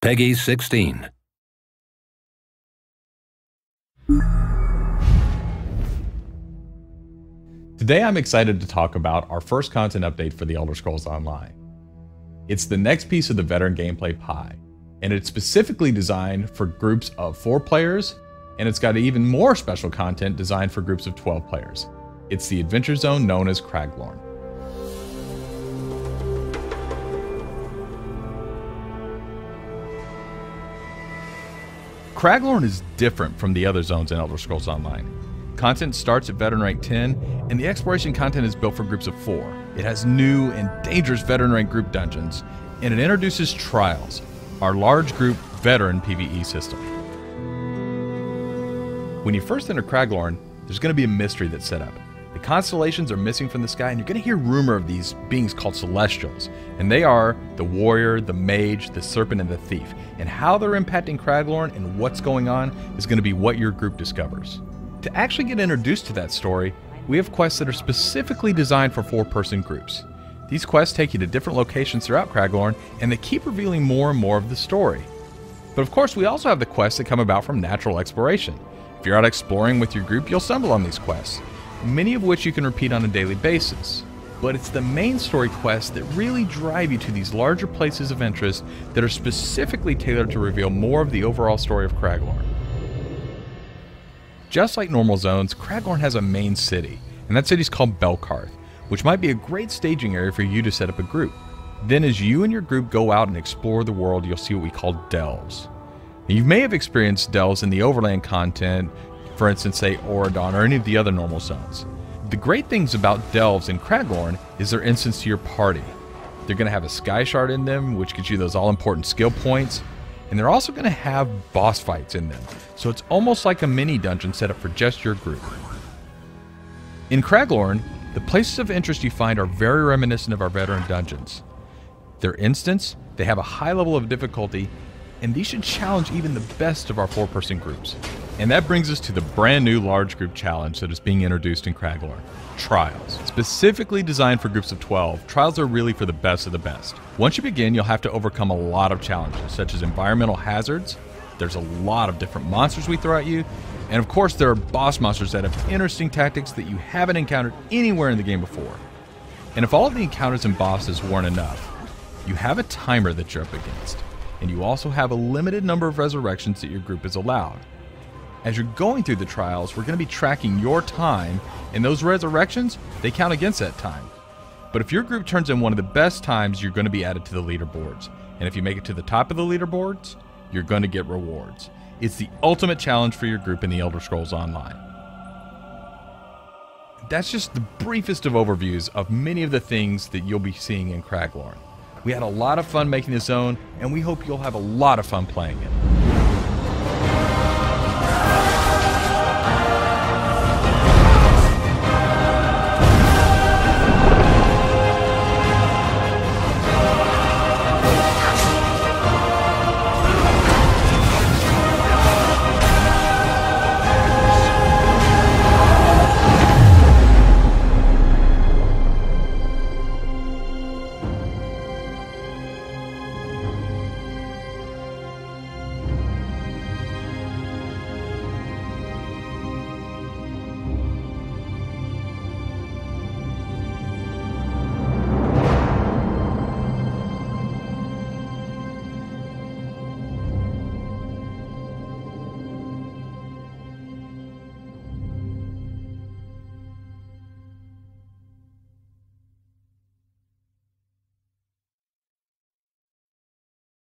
Peggy 16. Today I'm excited to talk about our first content update for the Elder Scrolls Online. It's the next piece of the veteran gameplay pie, and it's specifically designed for groups of 4 players, and it's got even more special content designed for groups of 12 players. It's the adventure zone known as Craglorn. Craglorn is different from the other zones in Elder Scrolls Online. Content starts at veteran rank 10, and the exploration content is built for groups of 4. It has new and dangerous veteran rank group dungeons, and it introduces Trials, our large group veteran PvE system. When you first enter Craglorn, there's going to be a mystery that's set up. The constellations are missing from the sky, and you're going to hear rumor of these beings called Celestials, and they are the warrior, the mage, the serpent, and the thief. And how they're impacting Craglorn and what's going on is going to be what your group discovers. To actually get introduced to that story, we have quests that are specifically designed for 4-person groups. These quests take you to different locations throughout Craglorn, and they keep revealing more and more of the story. But of course, we also have the quests that come about from natural exploration. If you're out exploring with your group, you'll stumble on these quests, many of which you can repeat on a daily basis. But it's the main story quests that really drive you to these larger places of interest that are specifically tailored to reveal more of the overall story of Craglorn. Just like normal zones, Craglorn has a main city, and that city's called Belkarth, which might be a great staging area for you to set up a group. Then as you and your group go out and explore the world, you'll see what we call delves. Now, you may have experienced delves in the overland content, for instance, say Auradon or any of the other normal zones. The great things about delves in Craglorn is they're instants to your party. They're going to have a sky shard in them, which gives you those all-important skill points, and they're also going to have boss fights in them, so it's almost like a mini dungeon set up for just your group. In Craglorn, the places of interest you find are very reminiscent of our veteran dungeons. They're instants, they have a high level of difficulty, and these should challenge even the best of our 4-person groups. And that brings us to the brand new large group challenge that is being introduced in Craglorn, Trials. Specifically designed for groups of 12, Trials are really for the best of the best. Once you begin, you'll have to overcome a lot of challenges, such as environmental hazards. There's a lot of different monsters we throw at you, and of course there are boss monsters that have interesting tactics that you haven't encountered anywhere in the game before. And if all of the encounters and bosses weren't enough, you have a timer that you're up against, and you also have a limited number of resurrections that your group is allowed. As you're going through the trials, we're going to be tracking your time, and those resurrections, they count against that time. But if your group turns in one of the best times, you're going to be added to the leaderboards. And if you make it to the top of the leaderboards, you're going to get rewards. It's the ultimate challenge for your group in the Elder Scrolls Online. That's just the briefest of overviews of many of the things that you'll be seeing in Craglorn. We had a lot of fun making this zone, and we hope you'll have a lot of fun playing it.